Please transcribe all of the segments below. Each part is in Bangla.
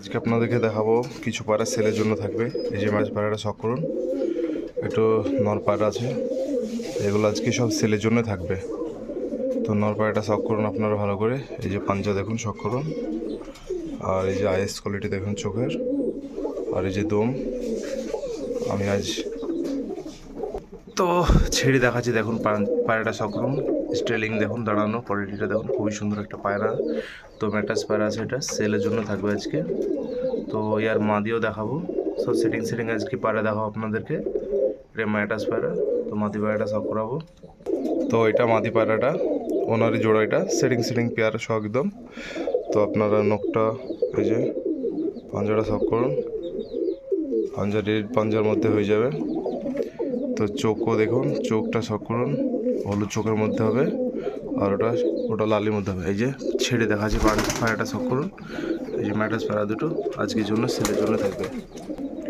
আজকে আপনাদেরকে দেখাবো কিছু পায়রা সেলের জন্য থাকবে। এই যে মাছ পায়রাটা শখ করুন, একটু নর পায়রা আছে, এগুলো আজকে সব সেলের জন্য থাকবে। তো নর পায়রাটা শখ করুন আপনারা ভালো করে। এই যে পাঞ্জা দেখুন, শখ করুন। আর এই যে আইএস কোয়ালিটি দেখুন চোখের, আর এই যে দম। আমি আজ তো ছেড়ে দেখাচ্ছি, দেখুন পায়রাটা শখ করুন। স্টেলিং দেখুন, দাঁড়ানো কোয়ালিটিটা দেখুন, খুবই সুন্দর একটা পায়রা। তো ম্যাটাস পায়রা আছে, এটা সেলের জন্য থাকবে আজকে। তো ইয়ার মাদিও দেখাবো। সব সেটিং আজকে পায়রা দেখাবো আপনাদেরকে। এটা ম্যাটাস পায়রা, তো মাদি পায়রাটা শখ করাবো। তো এটা মাদি পায়রাটা, ওনারই জোড়া, এটা সেটিং পেয়ার সহ একদম। তো আপনারা নখটা, এই যে পাঞ্জাটা শখ করুন, পাঞ্জা রেড পাঞ্জার মধ্যে হয়ে যাবে। তো চোখও দেখুন, চোখটা শখ করুন, হলুদ চোখের মধ্যে হবে, আর ওটা লালির মধ্যে হবে। এই যে ছেড়ে দেখাচ্ছি পায়রাটা শখ করুন। এই যে ম্যাটাস পায়রা দুটো আজকের জন্য সেলের জন্য থাকবে।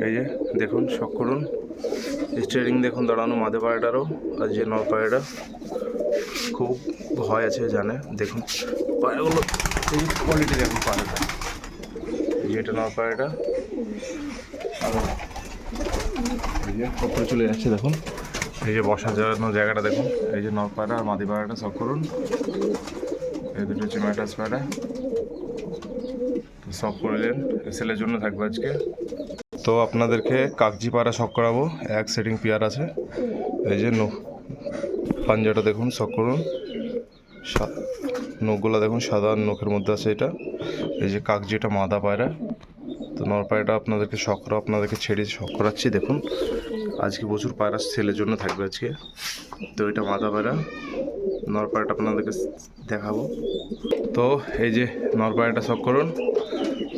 এই যে দেখুন, শখ করুন। স্টিয়ারিং দেখুন, দাঁড়ানো মাদে পায়রাটারও। আর যে নর পায়রাটা খুব ভয় আছে জানে, দেখুন পায়রাগুলো, এই কোয়ালিটি দেখুন পায়রাটা। এই যে এটা নর পায়রাটা, আর এই যে উপরে চলে যাচ্ছে দেখুন। এই যে বসার জন্য জায়গাটা দেখুন। এই যে নর পায়রা আর মাদি পায়রাটা শখ করুন। এই দুটো হচ্ছে ম্যাটাস পায়রা, শখ করলেন, সেলের জন্য থাকবে আজকে। তো আপনাদেরকে কাগজি পায়রা শখ করাবো, এক সেটিং পেয়ার আছে। এই যে পাঞ্জাটা দেখুন, শখ করুন। নখগুলো দেখুন, সাদা নখের মধ্যে আছে এটা। এই যে কাগজিটা মাদা পায়রা। তো নর পায়রাটা আপনাদেরকে শখ করা, আপনাদেরকে ছেড়ে শখ করাচ্ছি দেখুন। আজকে প্রচুর পায়রা সেলের জন্য থাকবে আজকে। তো এটা মাদা পায়রা, নর পায়রাটা আপনাদেরকে দেখাবো। তো এই যে নর পায়রাটা শখ করুন।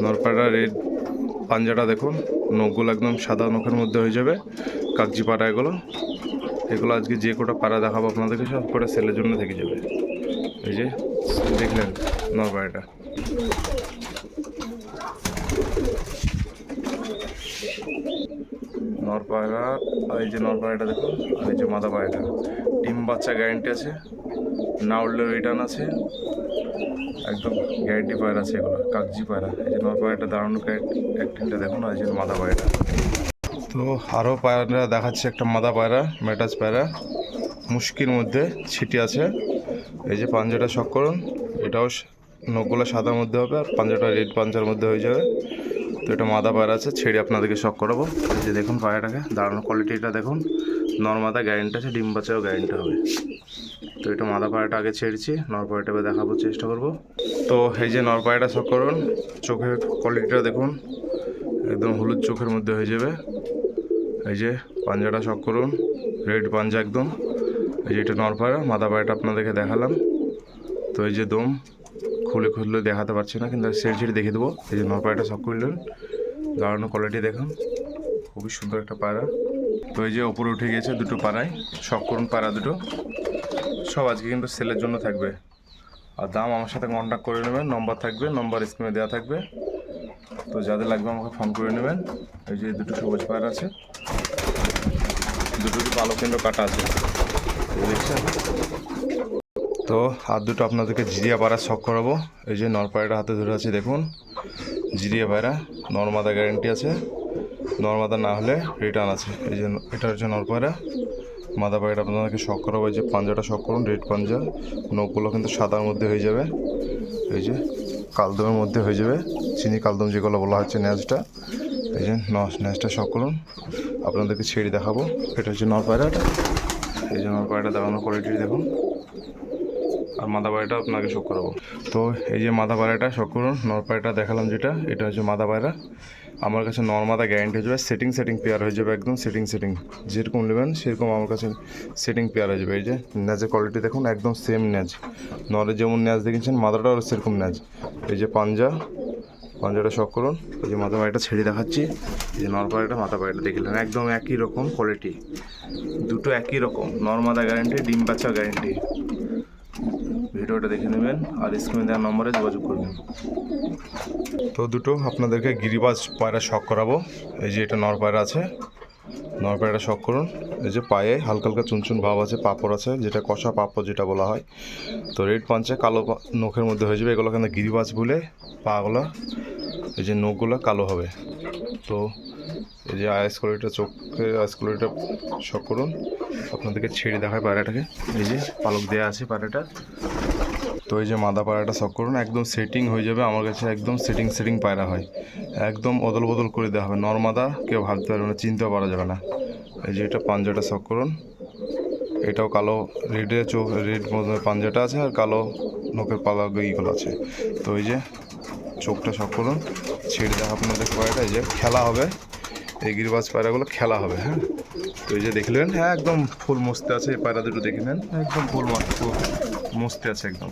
নর পায়রা রেড পাঞ্জাটা দেখুন, নখগুলো একদম সাদা নখের মধ্যে হয়ে যাবে। কাগজি পায়রা এগুলো আজকে যে কোটা পায়রা দেখাবো আপনাদেরকে, সব কোটা সেলের জন্য থেকে যাবে। এই যে দেখলেন নর পায়রাটা। নর পায়রা, আর এই যে নর পায়রাটা দেখুন, আর এই যে মাদা পায়রাটা। ডিম বাচ্চা গ্যারেন্টি আছে, না উঠলে রিটার্ন আছে, একদম গ্যারেন্টি পায়রা আছে এগুলো, কাগজি পায়রা। এই যে নর পায়রাটা দাঁড়ানো অ্যাক্টিংটা দেখুন, আর এই যে মাদা পায়রাটা। তো আরও পায়রা দেখাচ্ছে, একটা মাদা পায়রা, ম্যাটাস পায়রা, মুশকির মধ্যে ছিটি আছে। এই যে পাঞ্জাটা শখ করুন, এটাও নখগুলো সাদার মধ্যে হবে, আর পাঞ্জাটা রেড পাঞ্জার মধ্যে হয়ে যাবে। তো এটা মাদা পায়রা আছে, ছেড়ে আপনাদেরকে শখ করাবো। এই যে দেখুন পায়রাটাকে, দাঁড়ানো কোয়ালিটিটা দেখুন, নর মাদা গ্যারেন্টি আছে, ডিম বাচ্চাও গ্যারেন্টি হবে। তো এটা মাদা পায়রাটা আগে ছেড়েছি, নর পায়রাটা দেখাবো, চেষ্টা করব। তো এই যে নর পায়রাটা শখ করুন, চোখের কোয়ালিটিটা দেখুন, একদম হলুদ চোখের মধ্যে হয়ে যাবে। এই যে পাঞ্জাটা শখ করুন, রেড পাঞ্জা একদম। এই যে এটা নর পায়রা, মাদা পায়রাটা আপনাদেরকে দেখালাম। তো এই যে দম খুলে দেখাতে পারছি না, কিন্তু ছেড়ে দেখিয়ে দেবো। এই যে নর পায়রাটা শখ করলেন, দাঁড়ানো কোয়ালিটি দেখুন, খুবই সুন্দর একটা পায়রা। তো এই যে ওপরে উঠে গিয়েছে দুটো পায়রায়, শখ করুন পায়রা দুটো, সব আজকে কিন্তু সেলের জন্য থাকবে। আর দাম আমার সাথে কন্ট্যাক্ট করে নেবেন, নম্বর থাকবে, নম্বর স্ক্রিনে দেওয়া থাকবে। তো যাদের লাগবে আমাকে ফোন করে নেবেন। এই যে দুটো সবুজ পায়রা আছে, দুটো আলো কেন্দ্র কাটা আছে, দেখছেন। তো আর দুটো আপনাদেরকে জিরিয়া পায়রা শখ করাবো। এই যে নর পায়রাটা হাতে ধরে আছে দেখুন, জিরিয়া পায়রা, নর্মাদা গ্যারেন্টি আছে, নর্মাদা না হলে রিটার্ন আছে। এই যে এটা হচ্ছে নর পায়রা, মাদা পায়রাটা আপনাদেরকে শখ করাবো। এই যে পাঞ্জাটা শখ করুন, রেড পাঞ্জা, নখগুলো কিন্তু সাদার মধ্যে হয়ে যাবে। এই যে কালদমের মধ্যে হয়ে যাবে, চিনি কালদম যেগুলো বলা হচ্ছে ন্যাজটা। এই যে ন্যাজটা শখ করুন, আপনাদেরকে ছেড়ে দেখাবো। এটা হচ্ছে নর পায়রাটা, এই যে নর পায়রাটা দাঁড়ানো কোয়ালিটি দেখুন, আর মাদা পায়রাটা আপনাকে শখ করাবো। তো এই যে মাদা পায়রাটা শখ করুন, নর পায়রাটা দেখালাম যেটা, এটা হচ্ছে মাদা পায়রা। আমার কাছে নর্মাদা গ্যারেন্টি হয়ে যাবে, সেটিং পেয়ার হয়ে যাবে, একদম সেটিং যেরকম নেবেন সেরকম আমার কাছে সেটিং পেয়ার হয়ে যাবে। এই যে ন্যাজের কোয়ালিটি দেখুন, একদম সেম ন্যাজ, নরে যেমন ন্যাজ দেখেছেন মাদাটাও সেরকম ন্যাজ। এই যে পাঞ্জাটা শখ করুন। এই যে মাদা পায়রাটা ছেড়ে দেখাচ্ছি, এই যে নর পায়রাটা মাদা পায়রাটা দেখলেন, একদম একই রকম কোয়ালিটি, দুটো একই রকম, নর্মাদা গ্যারেন্টি, ডিম বাচ্চা গ্যারেন্টি। ভিডিওটা দেখে নেবেন আর স্ক্রিনে দেওয়ার নম্বরে যোগাযোগ করবেন। তো দুটো আপনাদেরকে গিরিবাজ পায়রা শখ করাবো। এই যে এটা নর পায়রা আছে, নর পায়রাটা শখ করুন। এই যে পায়ে হালকা হালকা চুনচুন ভাব আছে, পাপড় আছে, যেটা কষা পাপড় যেটা বলা হয়। তো রেড পাঞ্চে কালো নখের মধ্যে হয়ে যাবে, এগুলো কিন্তু গিরিবাজ বলে, পাগুলো এই যে নখগুলো কালো হবে। তো এই যে আইস কোয়ালিটিটা, চোখের আইস কোয়ালিটিটা শখ করুন। আপনাদেরকে ছেড়ে দেখায় পায়রাটাকে। এই যে পালক দেওয়া আছে পায়রাটা। তো এই যে মাদা পায়রাটা শখ করুন, একদম সেটিং হয়ে যাবে। আমার কাছে একদম সেটিং পায়রা হয়, একদম অদল বদল করে দেওয়া হবে। নর্মাদা কেউ ভাবতে পারবে না, চিনতেও পারা যাবে না। এই যে এটা পাঞ্জাটা শখ করুন, এটাও কালো রেডে চোখ, রেড পাঞ্জাটা আছে আর কালো নখের পালা ইগুলো আছে। তো এই যে চোখটা শখ করুন, ছেড়ে দেখা আপনাদের পায়রাটা। এই যে খেলা হবে, এই গিরিবাজ পায়রাগুলো খেলা হবে। হ্যাঁ, তো এই যে দেখলেন, হ্যাঁ একদম ফুল মস্তে আছে। এই পায়রা দুটো দেখে নেন, একদম ফুল মস্তে আছে একদম।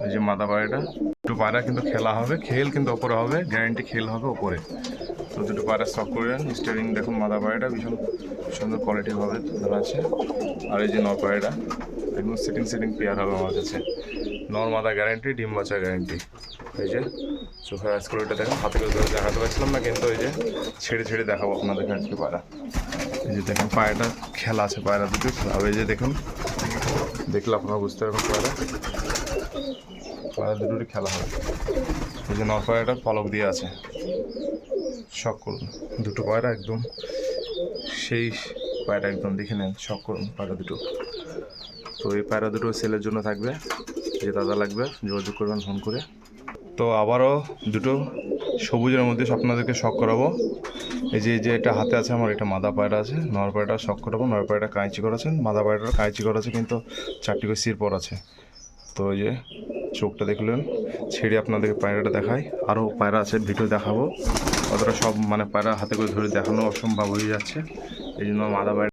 এই যে মাদা পায়রাটা, দুটো পায়রা কিন্তু খেলা হবে, খেল কিন্তু ওপরে হবে, গ্যারান্টি খেল হবে ওপরে। তো দুটো পায়রা স্টক করলেন। স্টিয়ারিং দেখুন, মাদা পায়রাটা ভীষণ সুন্দর কোয়ালিটিভাবে ধরা আছে। আর এই যে নর পায়রাটা একদম সেটিং পেয়ার হবে আমার কাছে। নর মাদা গ্যারান্টি, ডিম বাচ্চা গ্যারান্টি। এই যে চোখের আইস কোয়ালিটিটা দেখেন, হাতে করে ধরে দেখাতে পারছিলাম না, কিন্তু এই যে ছেড়ে দেখাবো আপনাদেরকে আজকে পায়রা। এই যে দেখেন পায়রাটা খেলা আছে, পায়রা দুটো খেলা হবে। এই যে দেখুন, দেখলে আপনারা বুঝতে পারবেন পায়রা দুটোরই খেলা হবে। এই যে নর পায়রাটা পালক দিয়ে আছে, শখ করুন। দুটো পায়রা একদম সেই পায়রা, একদম দেখে নেন, শখ করুন পায়রা দুটো। তো এই পায়রা দুটো সেলের জন্য থাকবে, যে দাদা লাগবে যোগাযোগ করবেন ফোন করে। তো আবারও দুটো সবুজের মধ্যে আপনাদেরকে শখ করাবো। এই যে এটা হাতে আছে আমার, এটা মাদা পায়রা আছে। নর পায়রাটা শখ করাবো। নর পায়রাটা কাঁচি করেছেন, মাদা পায়রাটা কাঁচি করা আছে, কিন্তু 4টি করে সির পর আছে। তো এই যে চোখটা দেখলেন, ছেড়ে আপনাদেরকে পায়রাটা দেখাই। আরও পায়রা আছে, ভিডিও দেখাবো। অতটা সব মানে পায়রা হাতে করে ধরে দেখানো অসম্ভব হয়ে যাচ্ছে, এই জন্য মাদা পায়রা